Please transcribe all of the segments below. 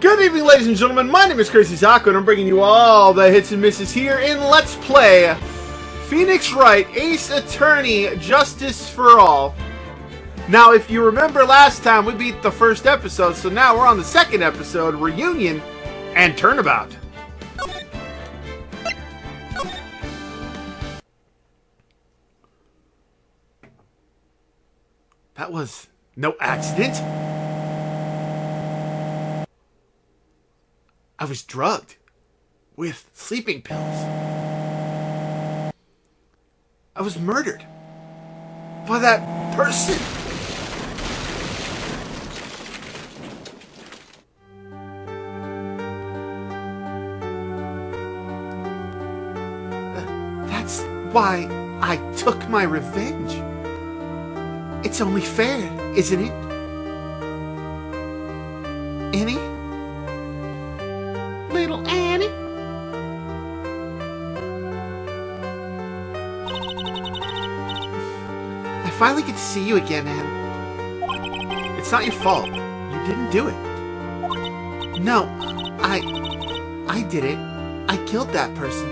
Good evening, ladies and gentlemen. My name is CrazyZaku, and I'm bringing you all the hits and misses here in Let's Play Phoenix Wright, Ace Attorney, Justice for All. Now, if you remember last time, we beat the first episode, so now we're on the second episode, Reunion and Turnabout. That was no accident. I was drugged with sleeping pills. I was murdered by that person. That's why I took my revenge. It's only fair, isn't it? Annie? Little Annie? I finally get to see you again, Anne. It's not your fault. You didn't do it. No, I did it. I killed that person.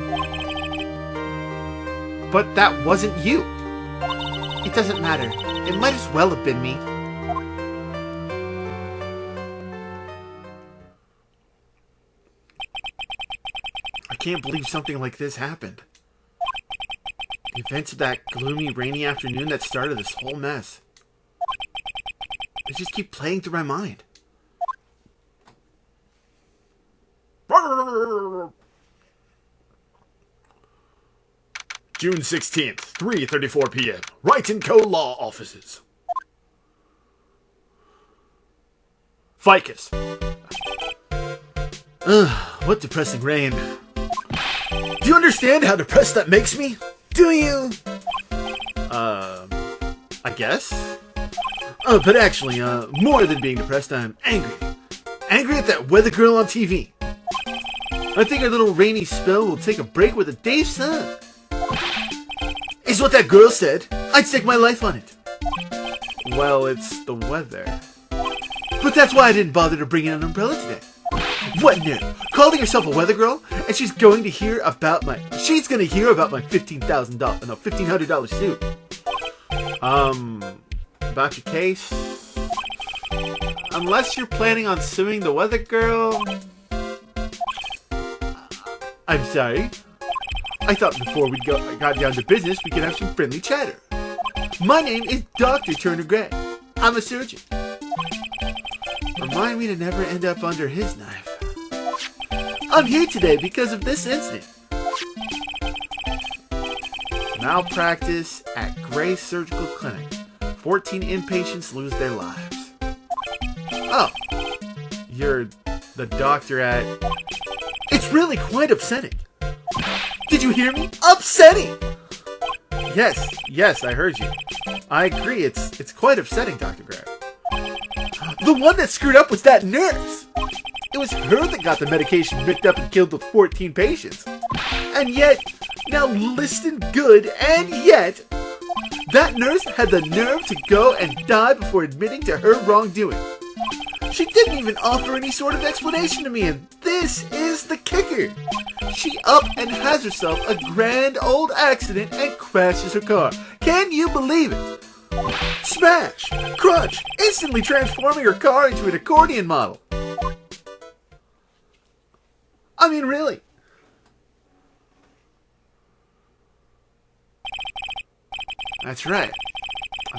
But that wasn't you. It doesn't matter. It might as well have been me. I can't believe something like this happened. The events of that gloomy, rainy afternoon that started this whole mess. They just keep playing through my mind. June 16th, 3:34 p.m. Wright & Co. Law Offices. Ficus. What depressing rain. Do you understand how depressed that makes me? Do you? I guess. But actually, more than being depressed, I'm angry. Angry at that weather girl on TV. I think our little rainy spell will take a break with a day's sun. Is what that girl said. I'd stake my life on it. Well, it's the weather. But that's why I didn't bother to bring in an umbrella today. What now? Calling herself a weather girl, and she's going to hear about my $15,00 suit. About your case? Unless you're planning on suing the weather girl. I'm sorry. I thought before we got down to business, we could have some friendly chatter. My name is Dr. Turner Gray. I'm a surgeon. Remind me to never end up under his knife. I'm here today because of this incident. Malpractice at Gray Surgical Clinic. 14 inpatients lose their lives. Oh, you're the doctor at... It's really quite upsetting. Did you hear me? Upsetting! Yes, I heard you. I agree, it's quite upsetting, Dr. Gray. The one that screwed up was that nurse! It was her that got the medication mixed up and killed the 14 patients. And yet, now listen good, and yet, that nurse had the nerve to go and die before admitting to her wrongdoing. She didn't even offer any sort of explanation to me, and this is the kicker. She up and has herself a grand old accident and crashes her car. Can you believe it? Smash! Crunch! Instantly transforming her car into an accordion model. I mean, really. That's right.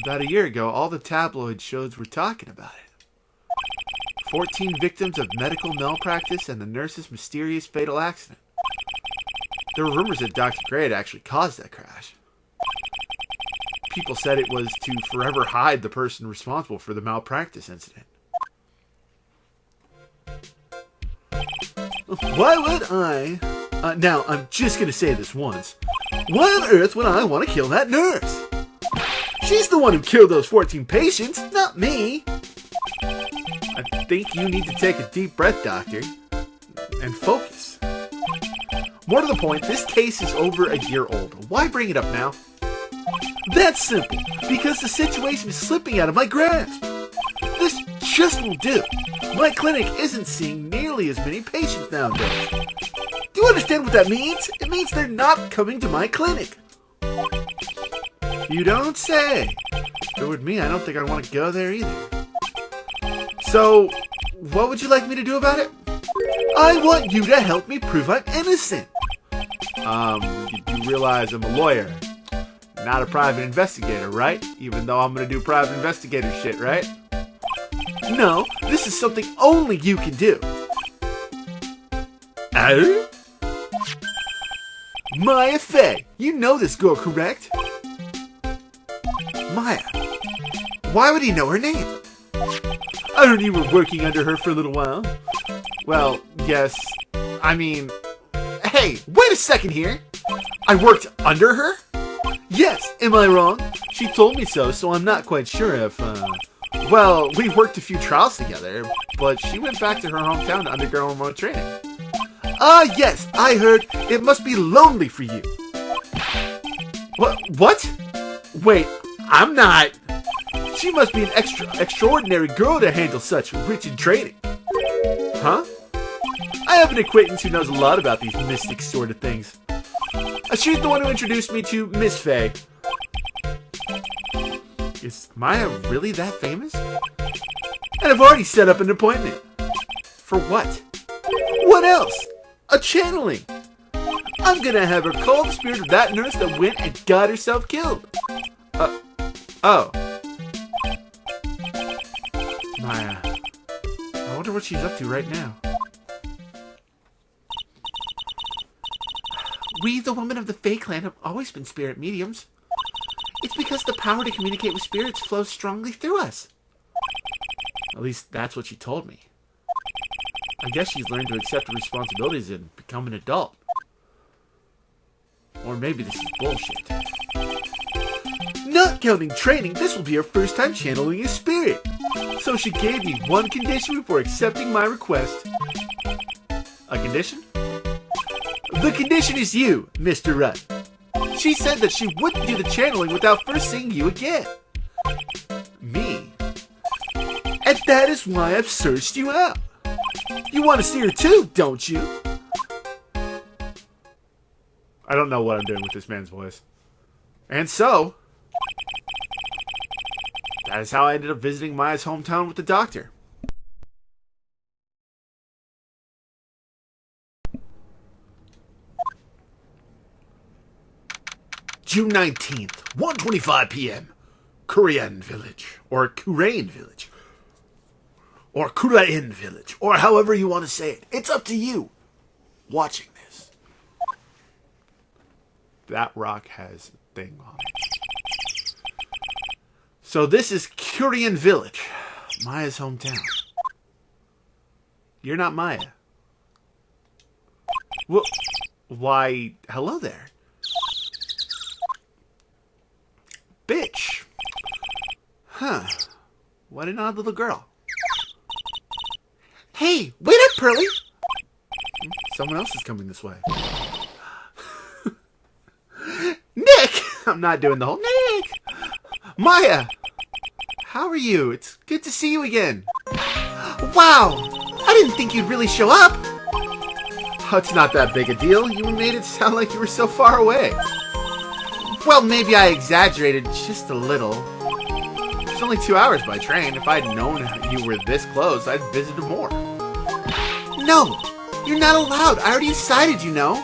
About a year ago, all the tabloid shows were talking about it. 14 victims of medical malpractice and the nurse's mysterious fatal accident. There were rumors that Dr. Gray had actually caused that crash. People said it was to forever hide the person responsible for the malpractice incident. Why would I... now, I'm just going to say this once. Why on earth would I want to kill that nurse? She's the one who killed those 14 patients, not me. I think you need to take a deep breath, Doctor, and focus. More to the point, this case is over a year old. Why bring it up now? That's simple, because the situation is slipping out of my grasp. This just won't do. My clinic isn't seeing nearly as many patients nowadays. Do you understand what that means? It means they're not coming to my clinic. You don't say. If it were me, I don't think I'd want to go there either. So, what would you like me to do about it? I want you to help me prove I'm innocent. You realize I'm a lawyer, not a private investigator, right? Even though I'm gonna do private investigator shit, right? No, this is something only you can do. Oh? Maya Fey, you know this girl, correct? Maya. Why would he know her name? I heard you were working under her for a little while. Well, yes. I mean... Hey, wait a second here. I worked under her? Yes, am I wrong? She told me so I'm not quite sure if, Well, we worked a few trials together, but she went back to her hometown to undergo remote training. Ah, yes, I heard. It must be lonely for you. What? Wait, I'm not. She must be an extraordinary girl to handle such rich in training. Huh? I have an acquaintance who knows a lot about these mystic sort of things. She's the one who introduced me to Miss Fey. Is Maya really that famous? And I've already set up an appointment. For what? What else? A channeling. I'm gonna have her call the spirit of that nurse that went and got herself killed. Oh. Maya. I wonder what she's up to right now. We, the women of the Fae clan, have always been spirit mediums. It's because the power to communicate with spirits flows strongly through us. At least that's what she told me. I guess she's learned to accept her responsibilities and become an adult. Or maybe this is bullshit. Not counting training, this will be her first time channeling a spirit. So she gave me one condition before accepting my request. A condition? The condition is you, Mr. Wright. She said that she wouldn't do the channeling without first seeing you again. Me? And that is why I've searched you out. You want to see her too, don't you? I don't know what I'm doing with this man's voice. And so, that is how I ended up visiting Maya's hometown with the doctor. June 19th, 1:25 p.m. Korean Village, or Kurain Village, or Kurain Village, or however you want to say it. It's up to you watching this. That rock has a thing on it. So this is Korean Village, Maya's hometown. You're not Maya. Well, why, hello there. Bitch. Huh. What an odd little girl. Hey, wait up, Pearly. Someone else is coming this way. Nick! I'm not doing the whole Nick! Maya! How are you? It's good to see you again. Wow! I didn't think you'd really show up. Oh, it's not that big a deal. You made it sound like you were so far away. Well, maybe I exaggerated just a little. It's only 2 hours by train. If I'd known you were this close, I'd visited more. No, you're not allowed. I already decided, you know.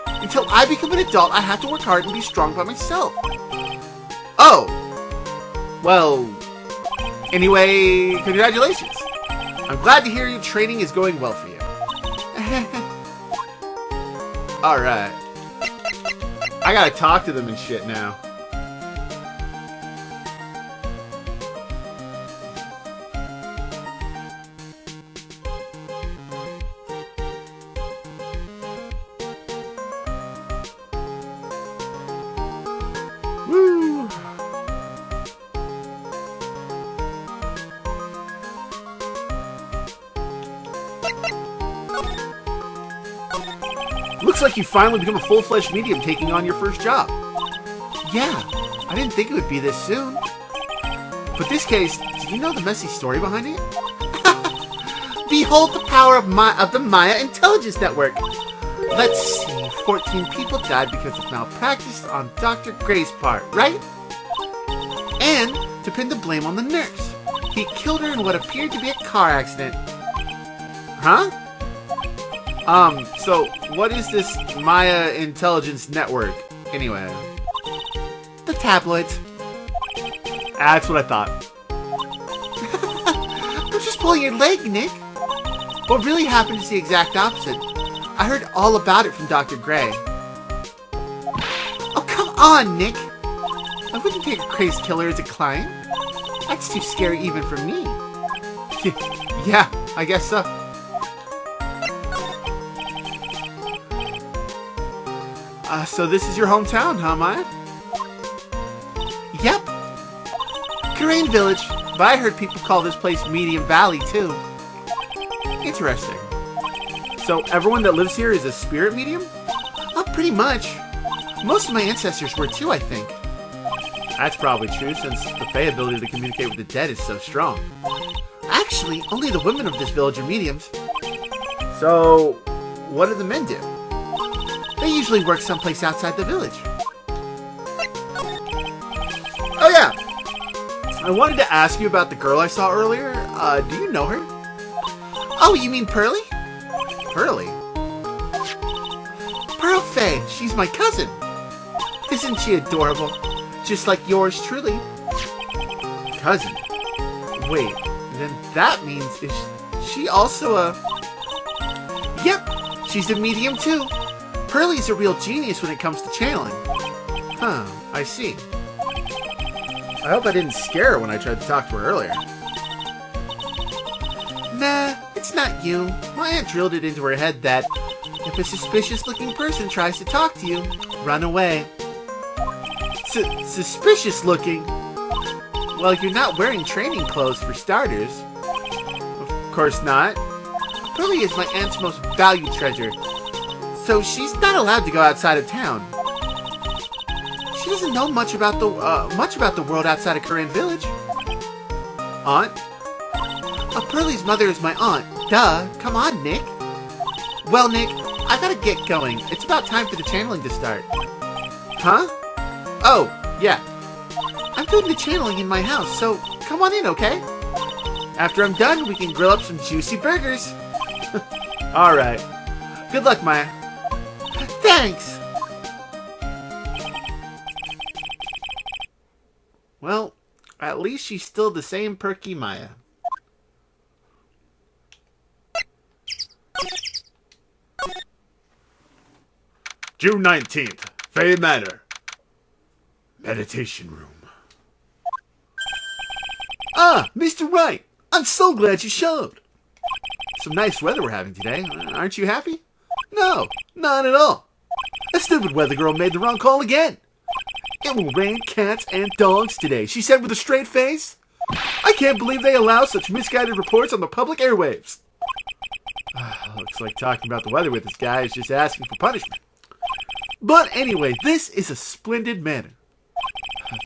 Until I become an adult, I have to work hard and be strong by myself. Oh. Well, anyway, congratulations. I'm glad to hear your training is going well for you. Alright. I gotta talk to them and shit now. Woo! Looks like you finally become a full-fledged medium taking on your first job. Yeah, I didn't think it would be this soon. But this case, do you know the messy story behind it? Behold the power of the Maya Intelligence Network. Let's see, 14 people died because of malpractice on Dr. Gray's part, right? And to pin the blame on the nurse. He killed her in what appeared to be a car accident. Huh? So what is this Maya Intelligence Network, anyway? The tabloids. That's what I thought. I'm just pulling your leg, Nick. What really happened is the exact opposite. I heard all about it from Dr. Gray. Oh, come on, Nick. I wouldn't take a crazed killer as a client. That's too scary even for me. Yeah, I guess so. So this is your hometown, huh, Maya? Yep. Korean Village, but I heard people call this place Medium Valley, too. Interesting. So everyone that lives here is a spirit medium? Oh, pretty much. Most of my ancestors were too, I think. That's probably true, since the Fae ability to communicate with the dead is so strong. Actually, only the women of this village are mediums. So, what do the men do? They usually work someplace outside the village. Oh yeah! I wanted to ask you about the girl I saw earlier. Do you know her? Oh, you mean Pearly? Pearly? Pearl Faye, she's my cousin. Isn't she adorable? Just like yours truly. Cousin? Wait, then that means is she also a... Yep, she's a medium too. Pearly's a real genius when it comes to channeling. Huh, I see. I hope I didn't scare her when I tried to talk to her earlier. Nah, it's not you. My aunt drilled it into her head that if a suspicious-looking person tries to talk to you, run away. Suspicious-looking? Well, you're not wearing training clothes for starters. Of course not. Pearly is my aunt's most valued treasure, so she's not allowed to go outside of town. She doesn't know much about the world outside of Korean Village. Aunt? Pearly's mother is my aunt. Duh. Come on, Nick. Well, Nick, I gotta get going. It's about time for the channeling to start. Huh? Oh, yeah. I'm doing the channeling in my house, so come on in, okay? After I'm done, we can grill up some juicy burgers. Alright. Good luck, Maya. Thanks! Well, at least she's still the same perky Maya. June 19th, Fae Manor. Meditation room. Ah, Mr. Wright! I'm so glad you showed! Some nice weather we're having today. Aren't you happy? No, not at all. A stupid weather girl made the wrong call again. It will rain cats and dogs today, she said with a straight face. I can't believe they allow such misguided reports on the public airwaves. Looks like talking about the weather with this guy is just asking for punishment. But anyway, this is a splendid manor.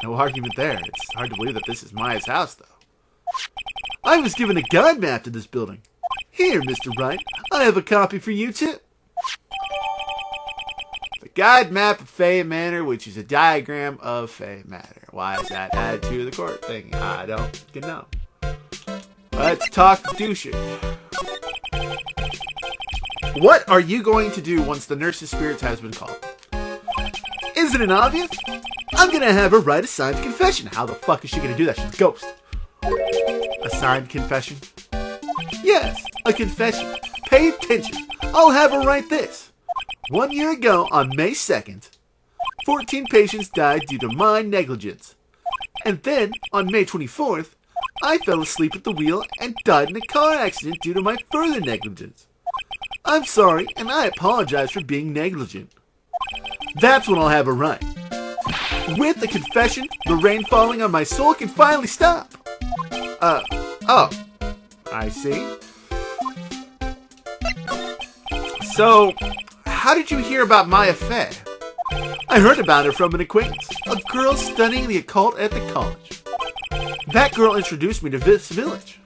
No argument there. It's hard to believe that this is Maya's house, though. I was given a guide map to this building. Here, Mr. Wright, I have a copy for you, too. The guide map of Fae Manor, which is a diagram of Fae Manor. Why is that added to the court thing? I don't know. Let's talk douchey. What are you going to do once the nurse's spirit has been called? Isn't it obvious? I'm gonna have her write a signed confession. How the fuck is she gonna do that? She's a ghost. A signed confession? Yes, a confession. Pay attention. I'll have her write this. 1 year ago, on May 2nd, 14 patients died due to my negligence. And then, on May 24th, I fell asleep at the wheel and died in a car accident due to my further negligence. I'm sorry, and I apologize for being negligent. That's when I'll have her write. With the confession, the rain falling on my soul can finally stop. Oh, I see. So, how did you hear about Maya Faye? I heard about her from an acquaintance, a girl studying the occult at the college. That girl introduced me to this village.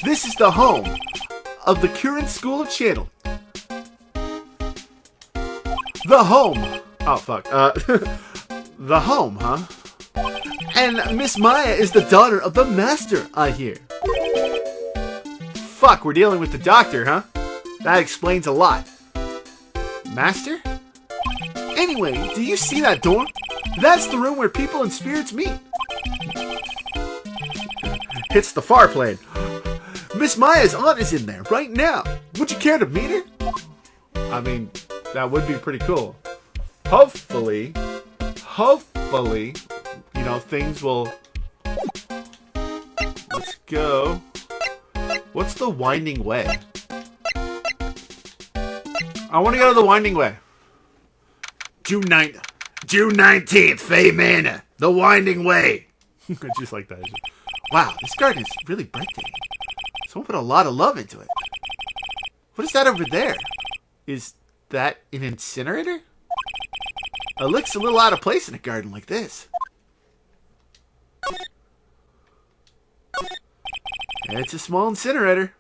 This is the home of the Current School of Channeling. The home. Oh, fuck. The home, huh? And Miss Maya is the daughter of the master, I hear. Fuck, we're dealing with the doctor, huh? That explains a lot. Master? Anyway, do you see that door? That's the room where people and spirits meet. Hits the far plane. Miss Maya's aunt is in there right now. Would you care to meet her? I mean, that would be pretty cool. Hopefully, you know, things will... Let's go. What's the winding way? I want to go to the winding way. June 19th, Fay Manor. The winding way. Just like that. Wow, this garden is really breathtaking. Someone put a lot of love into it. What is that over there? Is that an incinerator? It looks a little out of place in a garden like this. It's a small incinerator.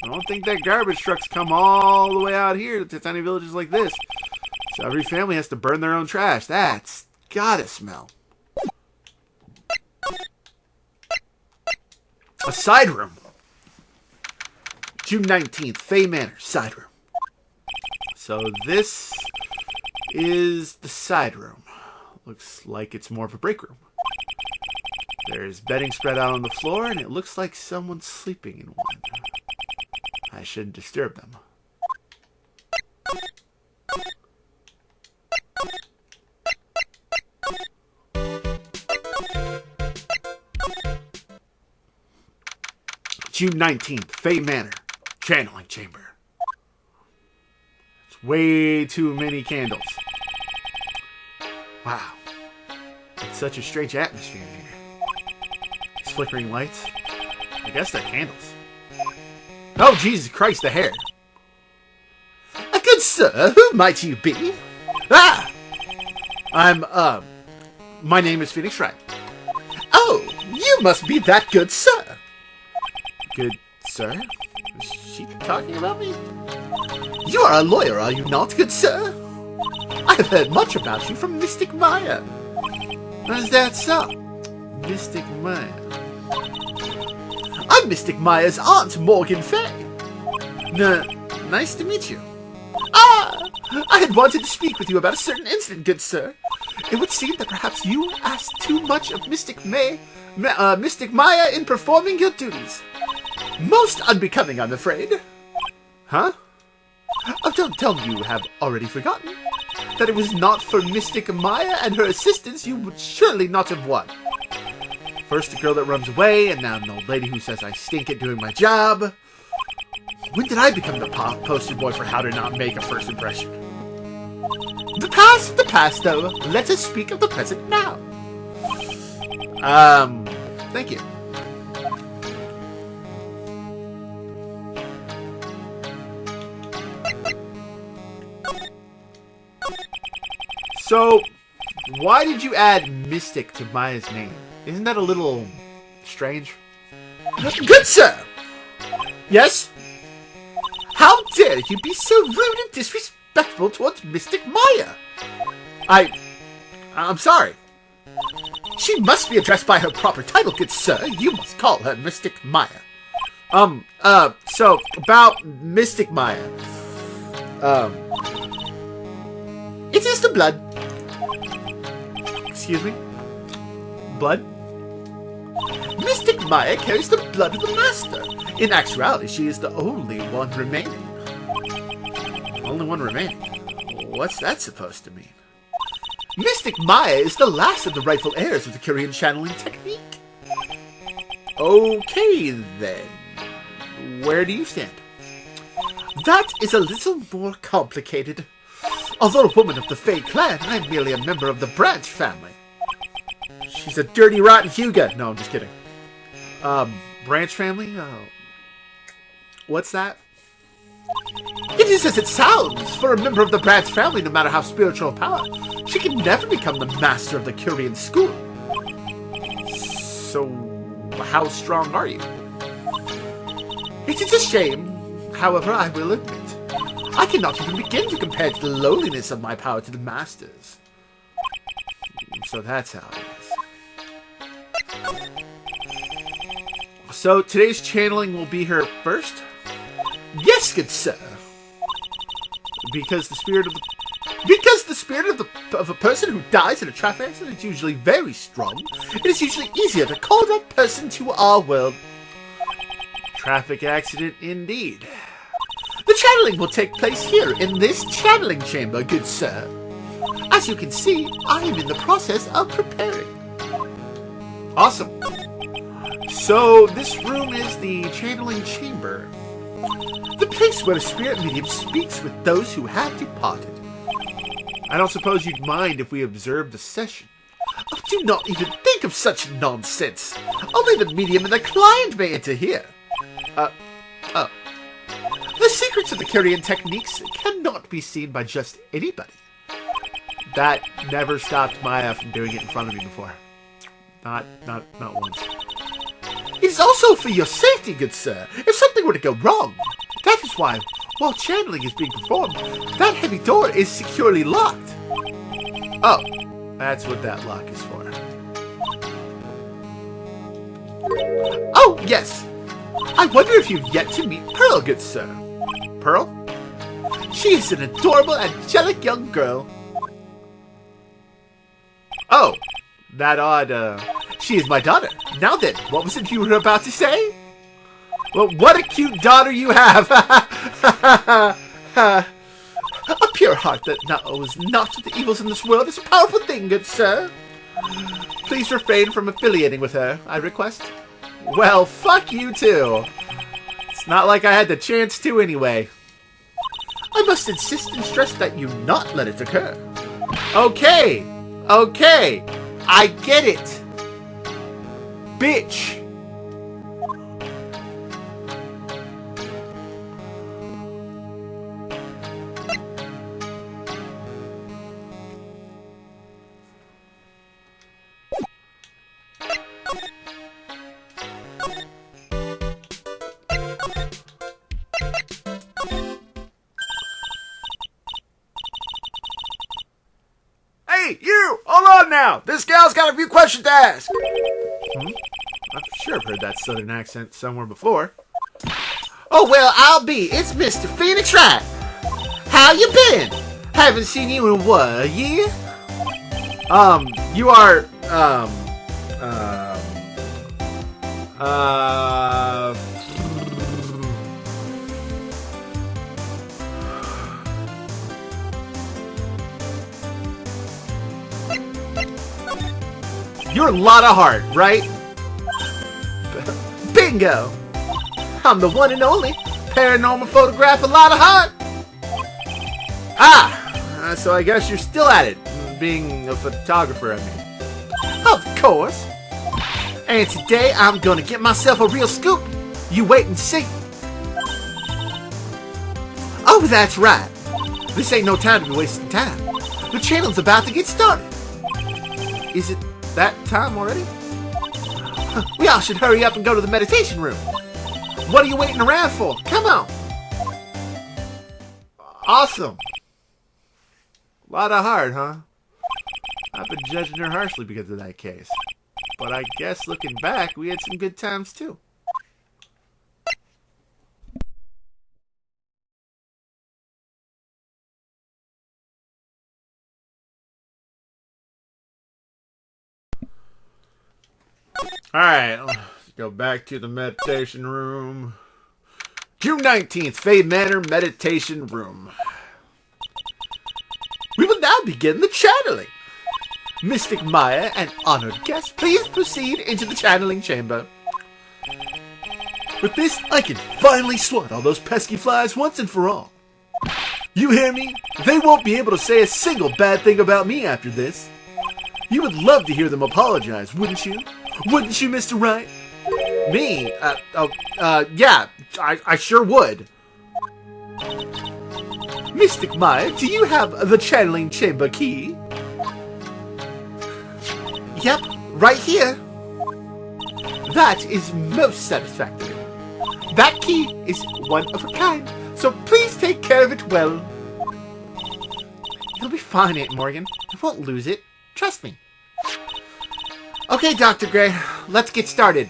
I don't think that garbage trucks come all the way out here to tiny villages like this. So every family has to burn their own trash. That's gotta smell. A side room. June 19th, Fay Manor, side room. So this is the side room. Looks like it's more of a break room. There's bedding spread out on the floor, and it looks like someone's sleeping in one. I shouldn't disturb them. June 19th, Fay Manor, channeling chamber. It's way too many candles. Wow. It's such a strange atmosphere in here. These flickering lights. I guess they're candles. Oh, Jesus Christ, the hair. Good sir, who might you be? Ah! My name is Phoenix Wright. Oh, you must be that good sir. Good sir? Is she talking about me? You are a lawyer, are you not, good sir? I have heard much about you from Mystic Maya. Is that so? Mystic Maya. I'm Mystic Maya's aunt, Morgan Fay. Nice to meet you. Ah! I had wanted to speak with you about a certain incident, good sir. It would seem that perhaps you asked too much of Mystic Maya in performing your duties. Most unbecoming, I'm afraid. Huh? Oh, don't tell me you have already forgotten. That it was not for Mystic Maya and her assistants, you would surely not have won. First a girl that runs away, and now an old lady who says I stink at doing my job. When did I become the poster boy for how to not make a first impression? The past, though. Let us speak of the present now. Thank you. So, why did you add Mystic to Maya's name? Isn't that a little strange? Good sir! Yes? How dare you be so rude and disrespectful towards Mystic Maya? I'm sorry. She must be addressed by her proper title, good sir. You must call her Mystic Maya. So, about Mystic Maya. It is the blood. Excuse me? Blood? Mystic Maya carries the blood of the master. In actuality, she is the only one remaining. Only one remaining? What's that supposed to mean? Mystic Maya is the last of the rightful heirs of the Korean channeling technique. Okay, then. Where do you stand? That is a little more complicated. Although a woman of the Fey clan, I'm merely a member of the Branch family. She's a dirty, rotten Hyuga. No, I'm just kidding. Branch family? What's that? It is as it sounds. For a member of the Branch family, no matter how spiritual power, she can never become the master of the Korean school. So, how strong are you? It is a shame. However, I will admit, I cannot even begin to compare to the lowliness of my power to the Masters. So that's how it is. So today's channeling will be her first? Yes, good sir. Because the spirit of a person who dies in a traffic accident is usually very strong, it is usually easier to call that person to our world. Traffic accident indeed. The channeling will take place here in this channeling chamber, good sir. As you can see, I am in the process of preparing. Awesome. So this room is the channeling chamber. The place where the spirit medium speaks with those who have departed. I don't suppose you'd mind if we observed the session. Oh, do not even think of such nonsense. Only the medium and the client may enter here. The secrets of the Kyrian techniques cannot be seen by just anybody. That never stopped Maya from doing it in front of me before. Not once. It is also for your safety, good sir, if something were to go wrong. That is why, while channeling is being performed, that heavy door is securely locked. Oh, that's what that lock is for. Oh, yes. I wonder if you've yet to meet Pearl, good sir. Pearl? She is an adorable, angelic young girl. Oh, that odd, she is my daughter. Now then, what was it you were about to say? Well, what a cute daughter you have! A pure heart that knows not of the evils in this world is a powerful thing, good sir. Please refrain from affiliating with her, I request. Well, fuck you too. It's not like I had the chance to anyway. I must insist and stress that you not let it occur. Okay, I get it. Bitch. Hey, you! Hold on now! This gal's got a few questions to ask! I'm sure I've heard that southern accent somewhere before. Oh, well, I'll be. It's Mr. Phoenix Wright. How you been? Haven't seen you in what, a year? You are, You're a lot of heart, right? Bingo! I'm the one and only paranormal photograph a lot of heart. So I guess you're still at it, being a photographer, I mean. Of course. And today I'm gonna get myself a real scoop. You wait and see. Oh, that's right. This ain't no time to be wasting time. The channel's about to get started. Is it that time already? We all should hurry up and go to the meditation room. What are you waiting around for? Come on. Awesome. A lot of heart, huh? I've been judging her harshly because of that case. But I guess looking back, we had some good times too. Alright, let's go back to the meditation room. June 19th, Fade Manor Meditation Room. We will now begin the channeling. Mystic Maya and honored guests, please proceed into the channeling chamber. With this, I can finally swat all those pesky flies once and for all. You hear me? They won't be able to say a single bad thing about me after this. You would love to hear them apologize, wouldn't you? Wouldn't you, Mr. Wright? Me? Yeah, I sure would. Mystic Maya, do you have the channeling chamber key? Yep, right here. That is most satisfactory. That key is one of a kind, so please take care of it well. You'll be fine, Aunt Morgan. I won't lose it. Trust me. Okay, Dr. Gray, let's get started.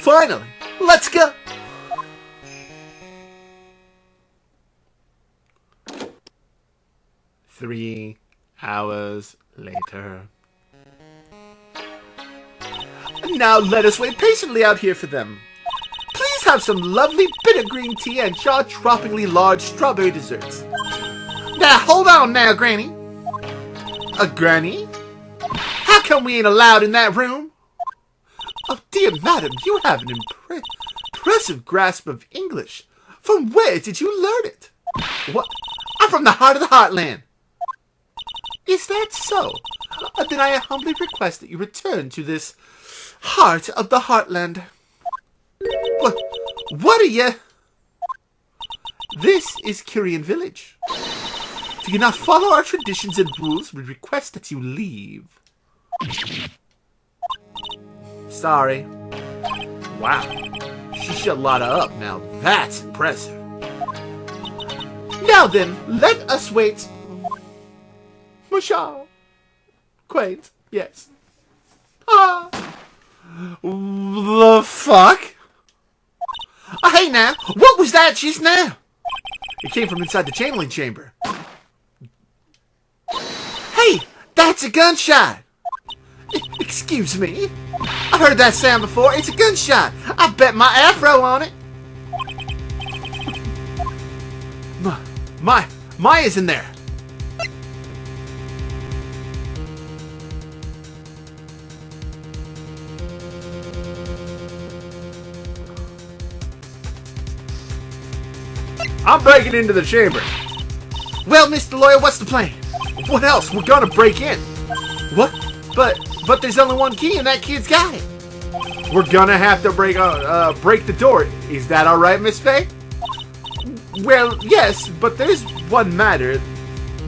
Finally, let's go! 3 hours later. Now let us wait patiently out here for them. Please have some lovely bitter green tea and jaw-droppingly large strawberry desserts. Now hold on now, Granny. Granny? How come we ain't allowed in that room? Oh, dear madam, you have an impressive grasp of English. From where did you learn it? What? I'm from the heart of the heartland. Is that so? Then I humbly request that you return to this heart of the heartland. What are you? This is Curian Village. If you cannot follow our traditions and rules, we request that you leave. Sorry. Wow. She shut Lotta up now. That's impressive. Now then, let us wait. Musha. Quaint. Yes. Ah. The fuck? Hey now, what was that just now? It came from inside the channeling chamber. Hey, that's a gunshot. Excuse me. I've heard that sound before. It's a gunshot. I bet my afro on it. Maya's in there. I'm breaking into the chamber. Well, Mr. Lawyer, what's the plan? What else? We're gonna break in. What? But there's only one key and that kid's got it. We're gonna have to break the door. Is that all right, Miss Faye? Well, yes, but there's one matter.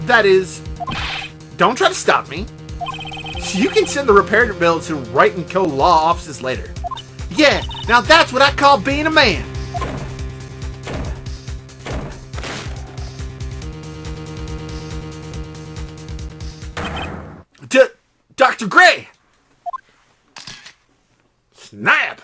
That is, don't try to stop me. You can send the repair bill to Wright & Co. law offices later. Yeah, now that's what I call being a man. Dr. Gray! Snap!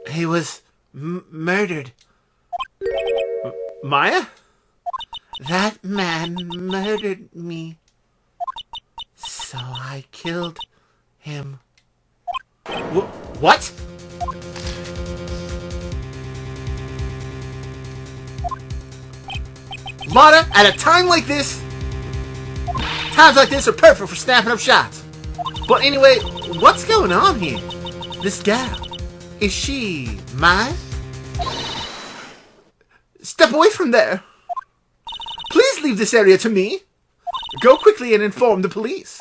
He was murdered. Maya? That man murdered me. So I killed him. What? Lotta, at a time like this, times like this are perfect for snapping up shots. But anyway, what's going on here? This gal, is she mine? Step away from there. Please leave this area to me. Go quickly and inform the police.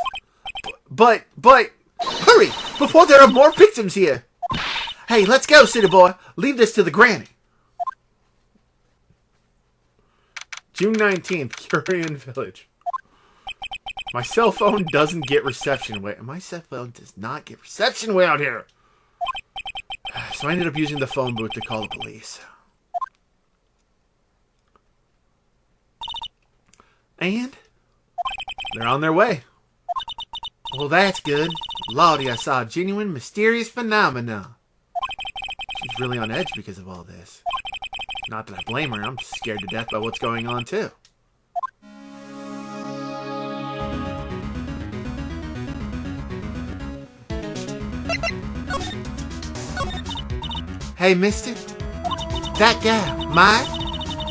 But, hurry, before there are more victims here. Hey, let's go, city boy. Leave this to the granny. June 19th, Curian Village. My cell phone doesn't get reception way. My cell phone does not get reception way out here. So I ended up using the phone booth to call the police. And they're on their way. Well, that's good. Lordy, I saw a genuine mysterious phenomena. She's really on edge because of all this. Not that I blame her, I'm scared to death by what's going on, too. Hey, mister. That gal, Maya,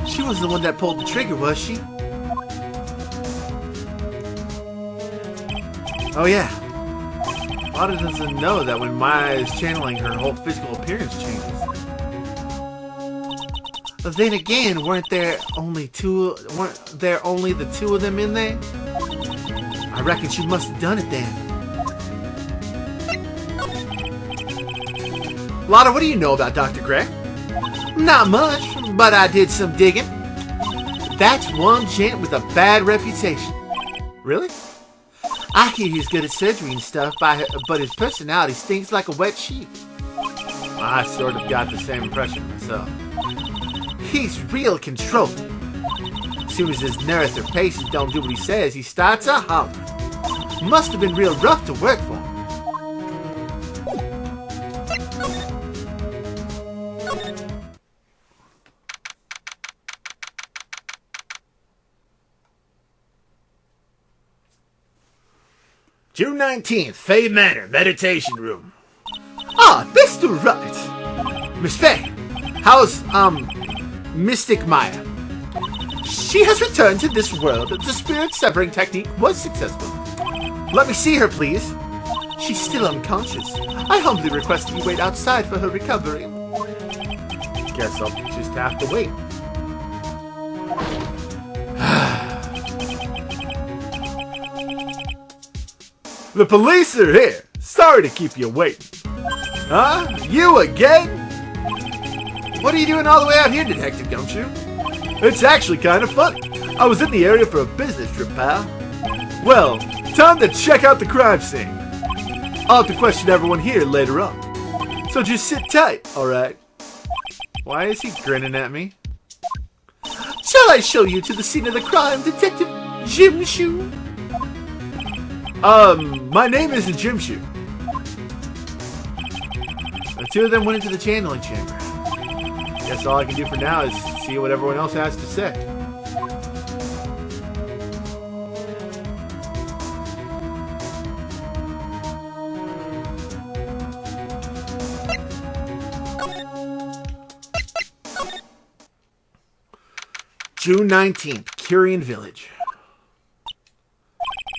she was the one that pulled the trigger, was she? Oh, yeah. Lotta doesn't know that when Maya is channeling, her whole physical appearance changes. But then again, weren't there only the two of them in there? I reckon she must have done it then. Lotta, what do you know about Dr. Gray? Not much, but I did some digging. That's one gent with a bad reputation. Really? I hear he's good at surgery and stuff, but his personality stinks like a wet sheet. I sort of got the same impression myself. He's real controlling. As soon as his nurse or patient don't do what he says, he starts a holler. Must have been real rough to work for him. June 19th, Faye Manor, Meditation Room. Ah, Mr. Wright. Miss Faye, how's, Mystic Maya? She has returned to this world. The spirit severing technique was successful. Let me see her, please. She's still unconscious. I humbly request that you wait outside for her recovery. Guess I'll just have to wait. The police are here. Sorry to keep you waiting. Huh? You again? What are you doing all the way out here, Detective Gumshoe? It's actually kind of funny. I was in the area for a business trip, pal. Well, time to check out the crime scene. I'll have to question everyone here later on. So just sit tight, alright? Why is he grinning at me? Shall I show you to the scene of the crime, Detective Gumshoe? My name isn't Gumshoe. The two of them went into the channeling chamber. Guess all I can do for now is see what everyone else has to say. June 19th, Curian Village.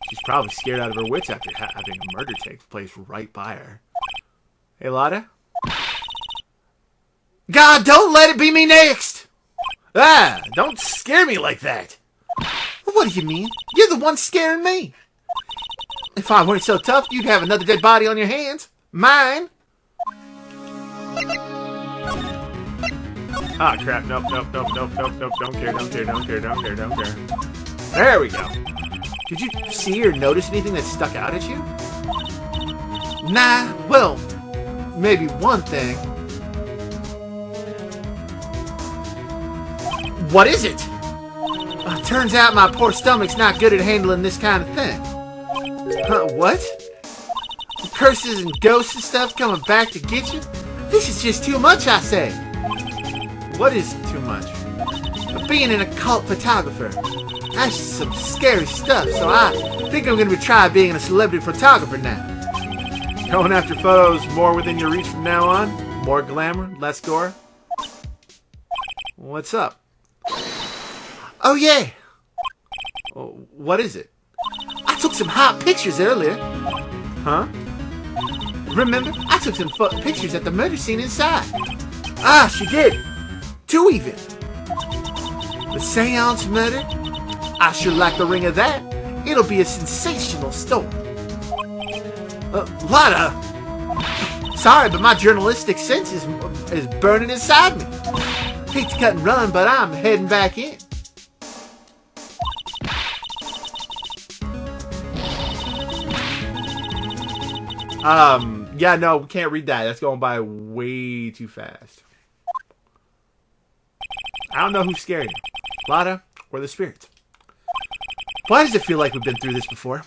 She's probably scared out of her wits after having a murder take place right by her. Hey, Lotta? God, don't let it be me next! Ah, don't scare me like that. What do you mean? You're the one scaring me. If I weren't so tough, you'd have another dead body on your hands. Mine. Ah, crap. Nope. Don't care. There we go. Did you see or notice anything that stuck out at you? Nah, well, maybe one thing. What is it? Turns out my poor stomach's not good at handling this kind of thing. What? Curses and ghosts and stuff coming back to get you? This is just too much, I say. What is too much? Being an occult photographer. That's some scary stuff, so I think I'm going to try being a celebrity photographer now. Going after photos more within your reach from now on? More glamour, less gore? What's up? Oh yeah! What is it? I took some hot pictures earlier. Huh? Remember? I took some pictures at the murder scene inside. Ah, she did. 2 even. The seance murder? I sure like the ring of that. It'll be a sensational story. Lotta! Sorry, but my journalistic sense is burning inside me. Hate to cut and run, but I'm heading back in. Yeah, no, we can't read that. That's going by way too fast. I don't know who scared you, Lotta or the spirits. Why does it feel like we've been through this before?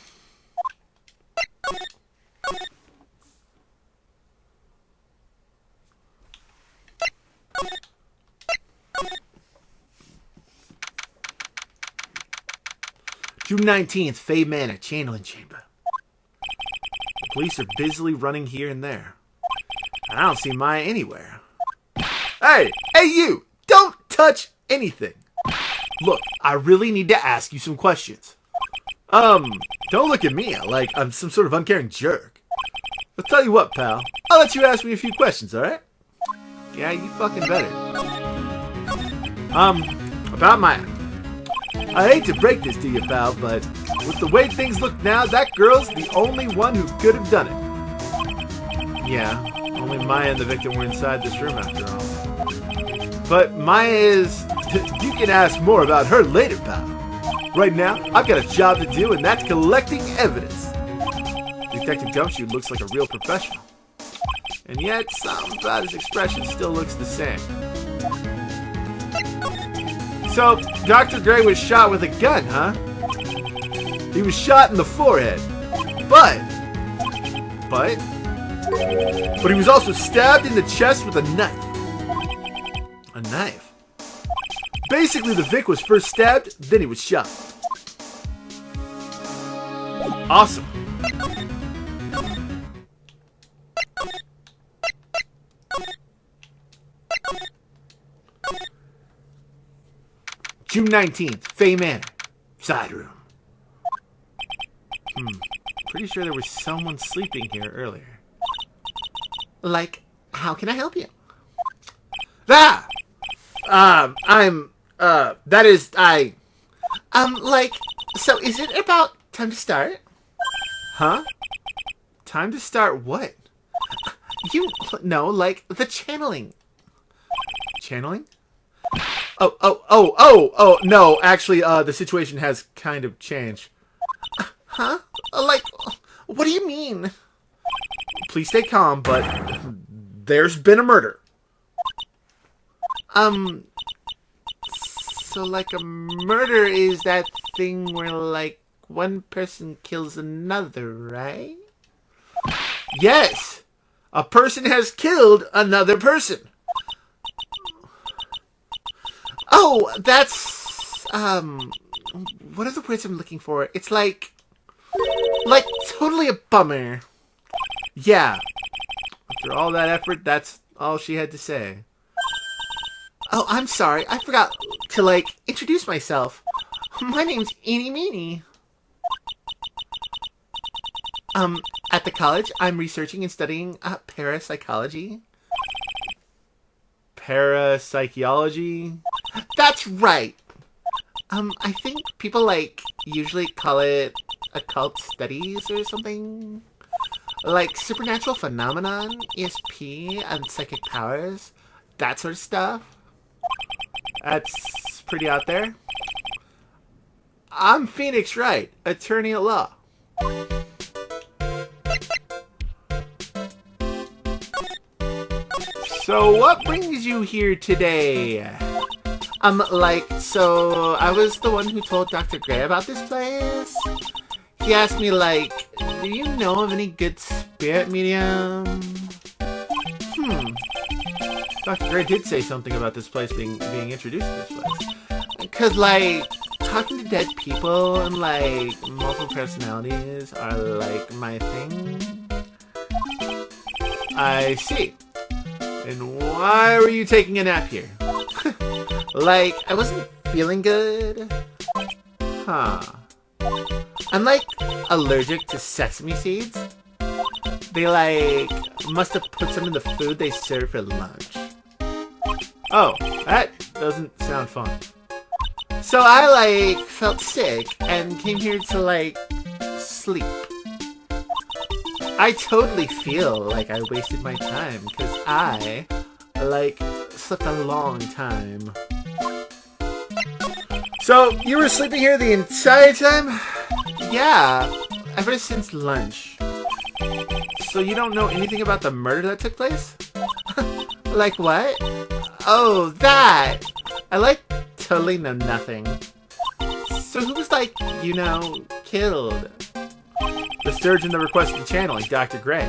June 19th, Faye Manor, Channeling Chamber. The police are busily running here and there. I don't see Maya anywhere. Hey you! Don't touch anything! Look, I really need to ask you some questions. Don't look at me like I'm some sort of uncaring jerk. I'll tell you what, pal. I'll let you ask me a few questions, alright? Yeah, you fucking better. About Maya. I hate to break this to you, pal, but with the way things look now, that girl's the only one who could have done it. Yeah, only Maya and the victim were inside this room after all. But Maya is... You can ask more about her later, pal. Right now, I've got a job to do, and that's collecting evidence. Detective Gumshoe looks like a real professional. And yet, something about his expression still looks the same. So, Dr. Gray was shot with a gun, huh? He was shot in the forehead. But he was also stabbed in the chest with a knife. A knife? Basically, the Vic was first stabbed, then he was shot. Awesome. June 19th, Fay Manor. Side room. Pretty sure there was someone sleeping here earlier. Like, how can I help you? Like, so is it about time to start? Huh? Time to start what? You know, like, the channeling. Channeling? Oh, no, actually, the situation has kind of changed. Huh? Like, what do you mean? Please stay calm, but there's been a murder. So like a murder is that thing where like one person kills another, right? Yes! A person has killed another person. Oh, that's, what are the words I'm looking for? It's like totally a bummer. Yeah. After all that effort, that's all she had to say. Oh, I'm sorry. I forgot to, like, introduce myself. My name's Eenie Meenie. At the college, I'm researching and studying parapsychology. Parapsychology? That's right. I think people, like, usually call it occult studies or something. Like supernatural phenomenon, ESP, and psychic powers. That sort of stuff. That's pretty out there. I'm Phoenix Wright, attorney at law. So what brings you here today? So I was the one who told Dr. Gray about this place. He asked me, like, do you know of any good spirit medium? Dr. Gray did say something about this place being introduced to this place. Because, like, talking to dead people and, like, multiple personalities are, like, my thing. I see. And why were you taking a nap here? Like, I wasn't feeling good. Huh. I'm, like, allergic to sesame seeds. They, like, must have put some in the food they serve for lunch. Oh, that doesn't sound fun. So I, like, felt sick and came here to, like, sleep. I totally feel like I wasted my time because I, like, slept a long time. So, you were sleeping here the entire time? Yeah, ever since lunch. So you don't know anything about the murder that took place? Like what? Oh, that! I, like, totally know nothing. So who was, like, you know, killed? The surgeon that requested channeling, Dr. Gray.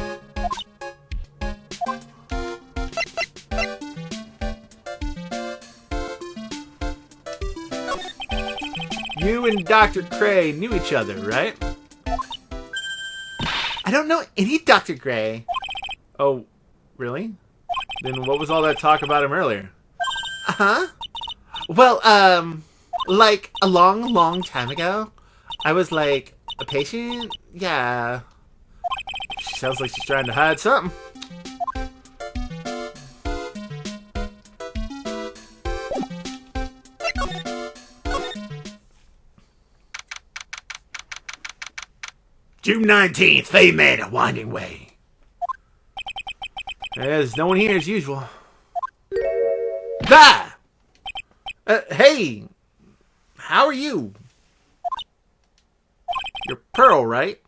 You and Dr. Gray knew each other, right? I don't know any Dr. Gray. Oh, really? Then what was all that talk about him earlier? Uh-huh. Well, like, a long, long time ago, I was, like, a patient? Yeah. She sounds like she's trying to hide something. June 19th, Fay Manor, Winding Way. There's no one here as usual. Ah! Hey! How are you? You're Pearl, right?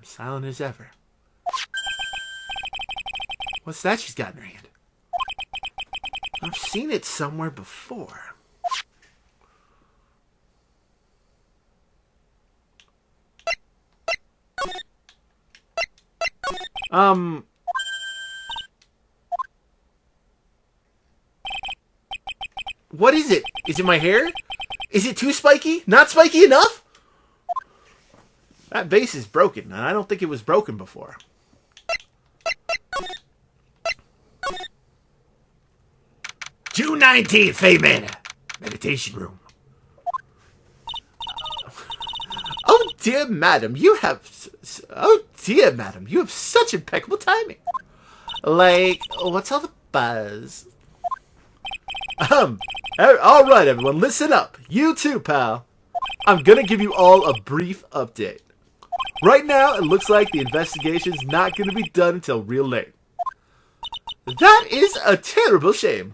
Silent as ever. What's that she's got in her hand? I've seen it somewhere before. What is it? Is it my hair? Is it too spiky? Not spiky enough? That vase is broken, and I don't think it was broken before. June 19th, Fey Manor. Meditation room. Oh dear madam, you have such impeccable timing. Like, what's all the buzz? Alright everyone, listen up. You too, pal. I'm gonna give you all a brief update. Right now, it looks like the investigation's not gonna be done until real late. That is a terrible shame.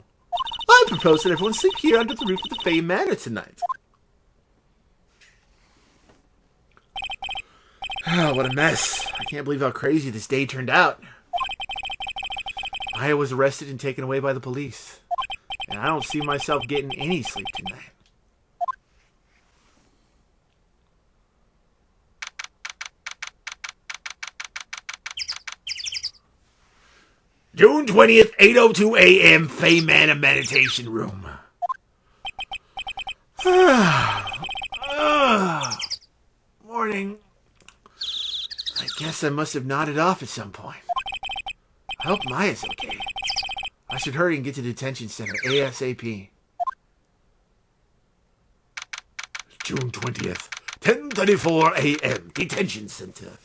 I propose that everyone sleep here under the roof of the Fey Manor tonight. Oh, what a mess. I can't believe how crazy this day turned out. Maya was arrested and taken away by the police. And I don't see myself getting any sleep tonight. June 20th, 8:02 a.m., Fey Manor Meditation Room. Morning. I guess I must have nodded off at some point. I hope Maya's okay. I should hurry and get to the detention center ASAP. June 20th, 10:34 a.m., detention center.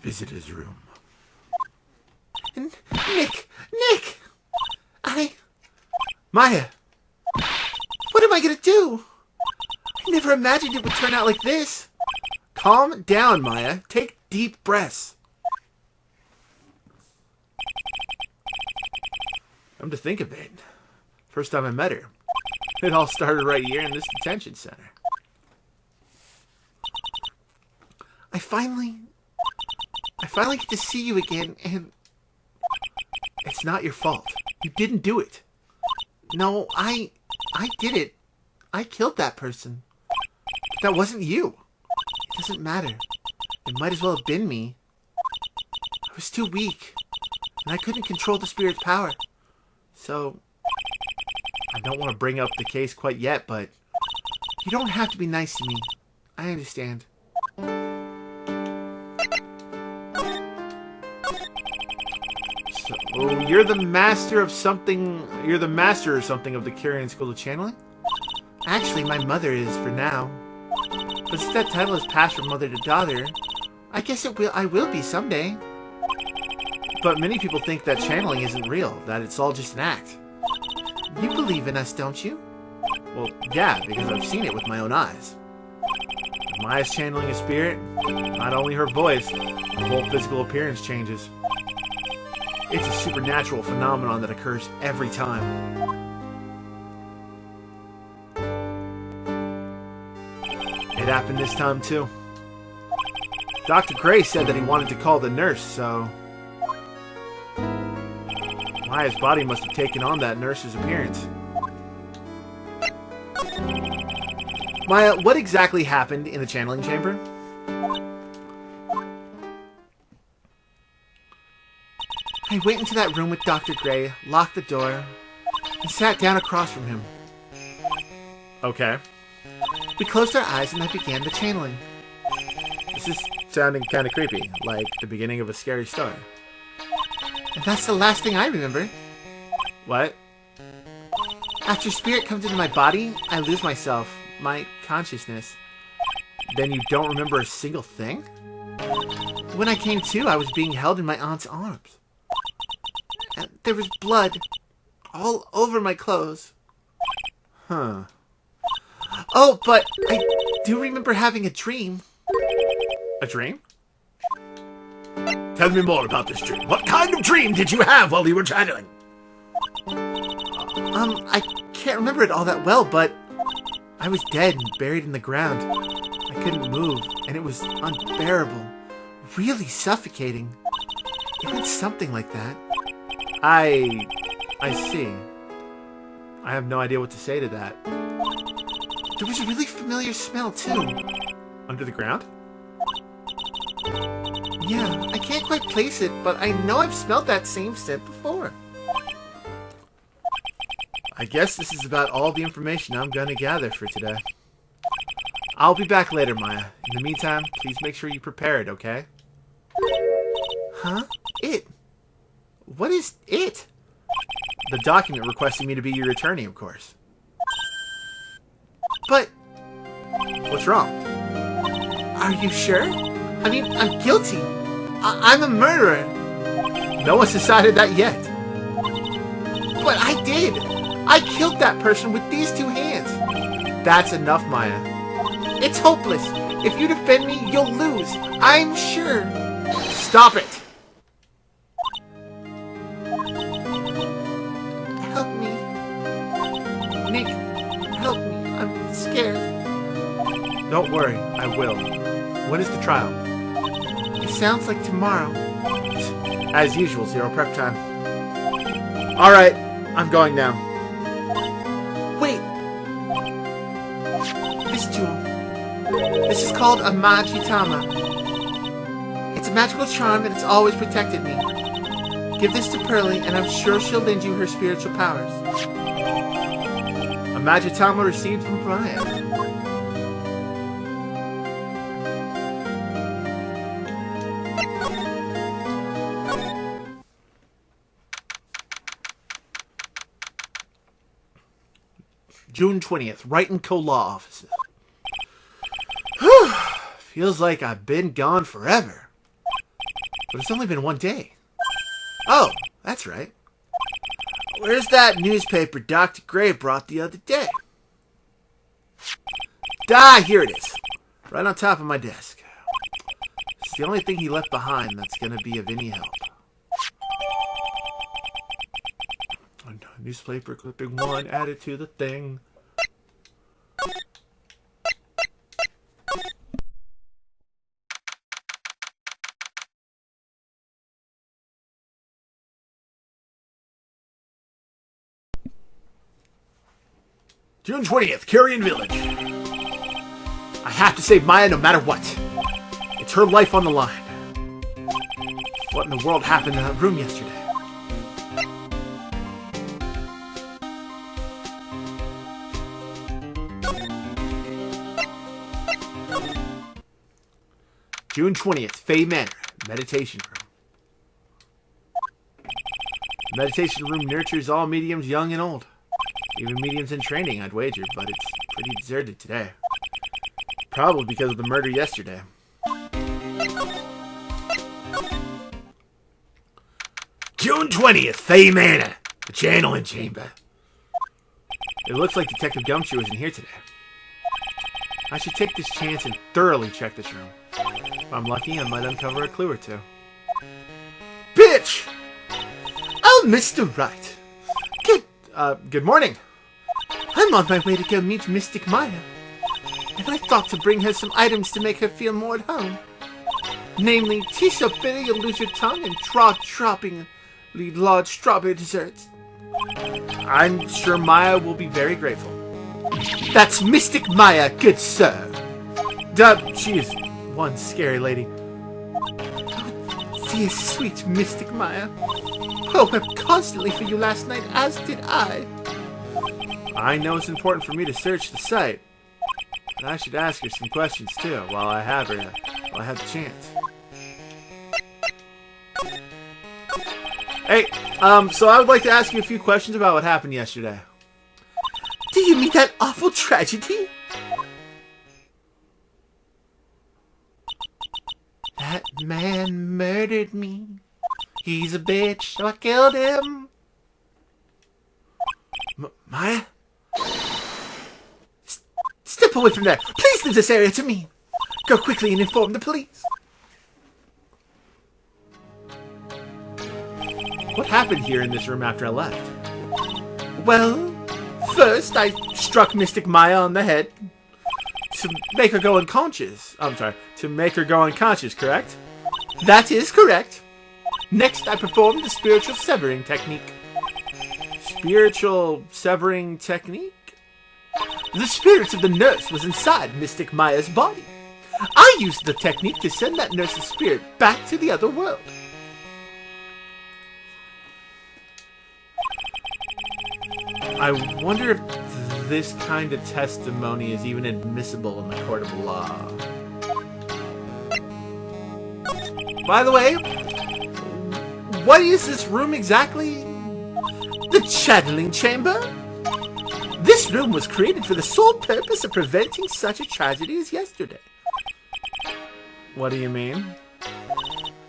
Visitor's room. Nick! Maya! What am I gonna do? I never imagined it would turn out like this. Calm down, Maya. Take deep breaths. Come to think of it, first time I met her, it all started right here in this detention center. I finally get to see you again, and it's not your fault. You didn't do it. No, I did it. I killed that person. That wasn't you. It doesn't matter. It might as well have been me. I was too weak, and I couldn't control the spirit's power. So, I don't want to bring up the case quite yet, but you don't have to be nice to me. I understand. So, you're the master of something. You're the master or something of the Carrion School of Channeling? Actually, my mother is for now. But since that title has passed from mother to daughter, I guess I will be someday. But many people think that channeling isn't real, that it's all just an act. You believe in us, don't you? Well, yeah, because I've seen it with my own eyes. If Maya's channeling a spirit, not only her voice, her whole physical appearance changes. It's a supernatural phenomenon that occurs every time. It happened this time, too. Dr. Gray said that he wanted to call the nurse, so Maya's body must have taken on that nurse's appearance. Maya, what exactly happened in the channeling chamber? I went into that room with Dr. Gray, locked the door, and sat down across from him. Okay. We closed our eyes and I began the channeling. This is sounding kind of creepy, like the beginning of a scary story. And that's the last thing I remember. What? After spirit comes into my body, I lose myself, my consciousness. Then you don't remember a single thing? When I came to, I was being held in my aunt's arms. And there was blood all over my clothes. Huh. Oh, but I do remember having a dream. A dream? Tell me more about this dream. What kind of dream did you have while you were channeling? I can't remember it all that well, but I was dead and buried in the ground. I couldn't move, and it was unbearable. Really suffocating. It went something like that. I see. I have no idea what to say to that. There was a really familiar smell, too. Under the ground? Yeah, I can't quite place it, but I know I've smelled that same scent before. I guess this is about all the information I'm gonna gather for today. I'll be back later, Maya. In the meantime, please make sure you prepare it, okay? Huh? It? What is it? The document requesting me to be your attorney, of course. But... what's wrong? Are you sure? I mean, I'm guilty. I'm a murderer. No one's decided that yet. But I did. I killed that person with these two hands. That's enough, Maya. It's hopeless. If you defend me, you'll lose. I'm sure. Stop it. Help me. Nick, help me. I'm scared. Don't worry, I will. When is the trial? It sounds like tomorrow. As usual, zero prep time. Alright, I'm going now. Wait. This jewel. This is called a Majitama. It's a magical charm that has always protected me. Give this to Pearly, and I'm sure she'll lend you her spiritual powers. A Majitama received from Brian. June 20th, Wright & Co. Law Offices. Whew, feels like I've been gone forever. But it's only been one day. Oh, that's right. Where's that newspaper Dr. Gray brought the other day? Here it is. Right on top of my desk. It's the only thing he left behind that's going to be of any help. Newspaper clipping 1 added to the thing. June 20th, Carrion Village. I have to save Maya no matter what. It's her life on the line. What in the world happened in that room yesterday? June 20th, Fay Manor, Meditation Room. The meditation room nurtures all mediums young and old. Even mediums in training, I'd wager, but it's pretty deserted today. Probably because of the murder yesterday. June 20th, Fay Manor, the channeling chamber. It looks like Detective Gumshoe isn't here today. I should take this chance and thoroughly check this room. If I'm lucky, I might uncover a clue or two. Bitch! Oh, Mr. Wright. Good morning. I'm on my way to go meet Mystic Maya. And I thought to bring her some items to make her feel more at home. Namely, tea so bitter you'll lose your tongue and jaw-droppingly large strawberry desserts. I'm sure Maya will be very grateful. That's Mystic Maya, good sir. She is one scary lady. Oh, dear sweet Mystic Maya. Oh, wept constantly for you last night, as did I. I know it's important for me to search the site. And I should ask her some questions too, while I have the chance. Hey, so I would like to ask you a few questions about what happened yesterday. Do you mean that awful tragedy? That man murdered me. He's a bitch, so I killed him. Maya? Step away from there. Please leave this area to me. Go quickly and inform the police. What happened here in this room after I left? Well, First, I struck Mystic Maya on the head to make her go unconscious. I'm sorry, to make her go unconscious, correct? That is correct. Next, I performed the spiritual severing technique. Spiritual severing technique? The spirit of the nurse was inside Mystic Maya's body. I used the technique to send that nurse's spirit back to the other world. I wonder if this kind of testimony is even admissible in the court of law. By the way, what is this room exactly? The channeling chamber? This room was created for the sole purpose of preventing such a tragedy as yesterday. What do you mean?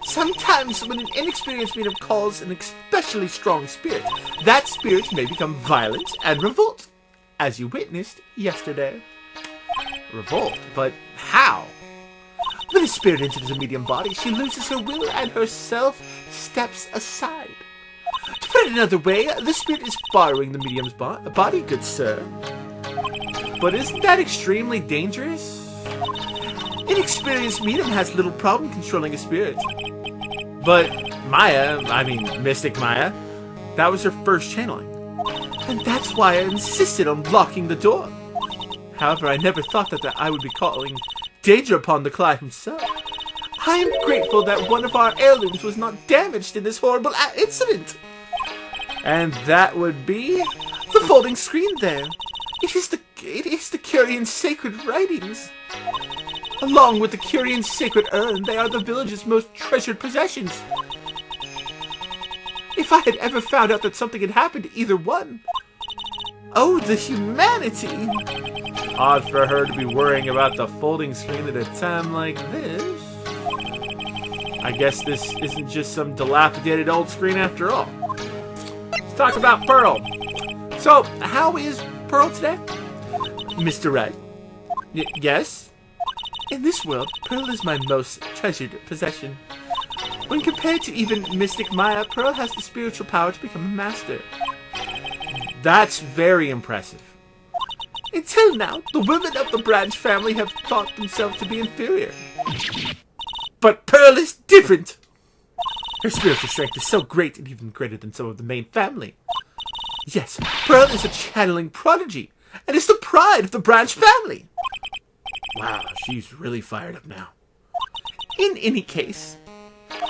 Sometimes when an inexperienced medium calls an especially strong spirit, that spirit may become violent and revolt, as you witnessed yesterday. Revolt? But how? When a spirit enters the medium body, she loses her will and herself steps aside. To put it another way, the spirit is borrowing the medium's body, good sir. But isn't that extremely dangerous? Inexperienced medium has little problem controlling a spirit. But Mystic Maya, that was her first channeling. And that's why I insisted on locking the door. However, I never thought that I would be calling danger upon the Clyde himself. I am grateful that one of our heirlooms was not damaged in this horrible incident. And that would be the folding screen there. It is the Curian sacred writings. Along with the Curian sacred urn, they are the village's most treasured possessions. If I had ever found out that something had happened to either one... Oh, the humanity! Odd for her to be worrying about the folding screen at a time like this. I guess this isn't just some dilapidated old screen after all. Let's talk about Pearl. So, how is Pearl today? Mr. Wright? Yes? In this world, Pearl is my most treasured possession. When compared to even Mystic Maya, Pearl has the spiritual power to become a master. That's very impressive. Until now, the women of the Branch family have thought themselves to be inferior. But Pearl is different! Her spiritual strength is so great and even greater than some of the main family. Yes, Pearl is a channeling prodigy, and is the pride of the Branch family. Wow, she's really fired up now. In any case,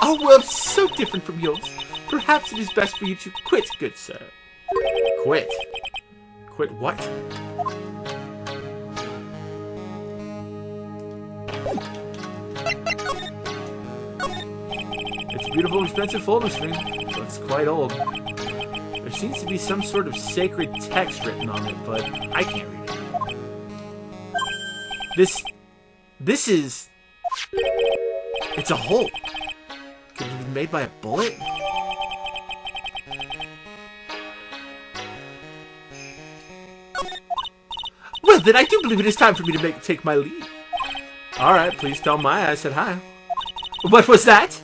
our world is so different from yours. Perhaps it is best for you to quit, good sir. Quit? Quit what? It's a beautiful, expensive folding screen, but it's quite old. There seems to be some sort of sacred text written on it, but I can't read it. This is... It's a hole. Could it be made by a bullet? Well, then I do believe it is time for me to take my leave. Alright, please tell Maya I said hi. What was that?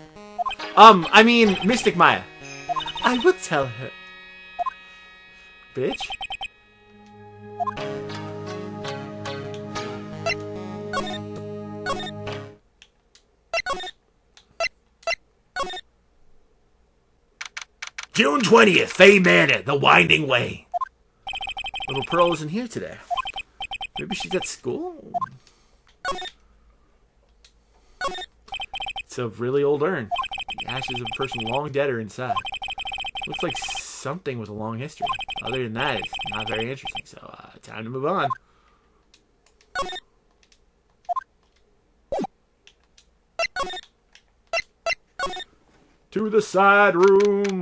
Mystic Maya. I will tell her. Bitch. June 20th, Fay Manor, the Winding Way. Little Pearl isn't here today. Maybe she's at school? It's a really old urn. The ashes of a person long dead are inside. Looks like something with a long history. Other than that, it's not very interesting, so time to move on. To the side room.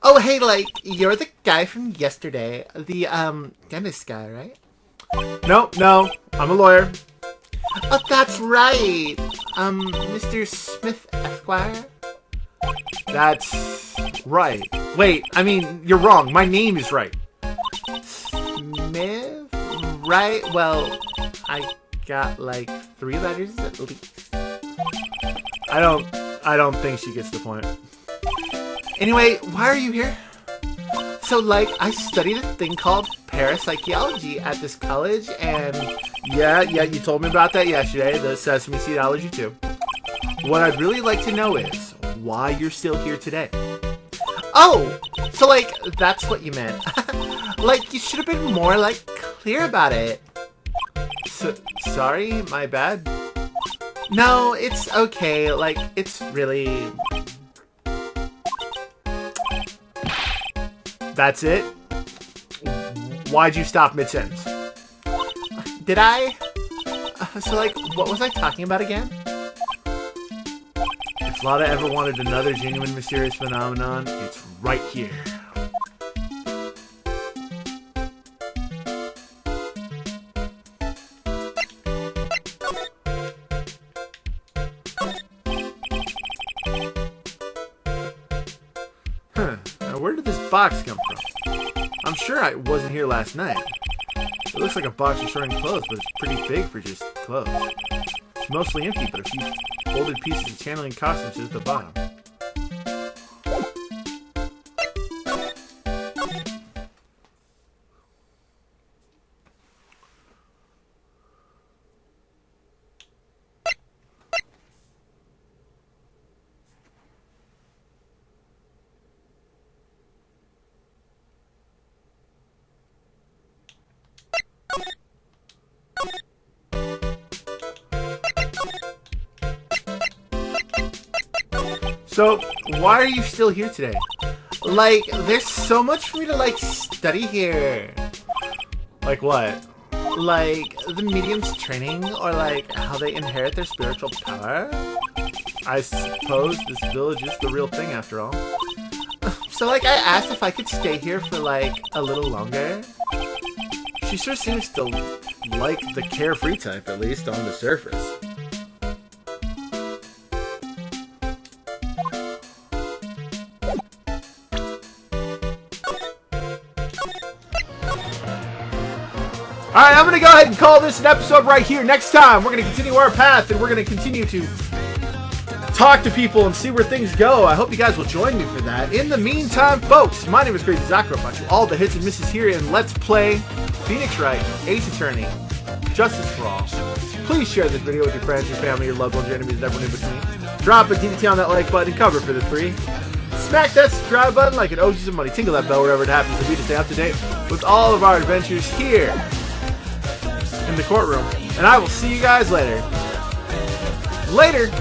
Oh, hey, like, you're the guy from yesterday. The, dentist guy, right? No, I'm a lawyer. Oh, that's right. Mr. Smith Esquire? That's right. Wait, you're wrong. My name is Wright. Smith? Right? Well, I got, like, 3 letters at least. I don't think she gets the point. Anyway, why are you here? So, like, I studied a thing called parapsychology at this college, and yeah, you told me about that yesterday, the sesame seed allergy too. What I'd really like to know is why you're still here today. Oh, so, like, that's what you meant. Like, you should have been more, like, clear about it. Sorry, my bad. No, it's okay, like, it's really... That's it? Why'd you stop mid-sentence? Did I? So, like, what was I talking about again? If Lotta ever wanted another genuine mysterious phenomenon, it's right here. Now where did this box come from? I'm sure I wasn't here last night. It looks like a box for storing clothes, but it's pretty big for just clothes. It's mostly empty, but a few folded pieces of channeling costumes at the bottom. So, why are you still here today? Like, there's so much for me to, like, study here. Like what? Like, the medium's training, or, like, how they inherit their spiritual power? I suppose this village is the real thing, after all. So, like, I asked if I could stay here for, like, a little longer. She sure seems to like the carefree type, at least on the surface. Alright, I'm going to go ahead and call this an episode right here. Next time, we're going to continue our path, and we're going to continue to talk to people and see where things go. I hope you guys will join me for that. In the meantime, folks, my name is CrazyZaku. I brought you all the hits and misses here in Let's Play Phoenix Wright, Ace Attorney, Justice for All. Please share this video with your friends, your family, your loved ones, your enemies, and everyone in between. Drop a DDT on that like button, cover for the 3. Smack that subscribe button like it owes you some money. Tingle that bell wherever it happens to be to stay up to date with all of our adventures here in the courtroom. And I will see you guys later. Later!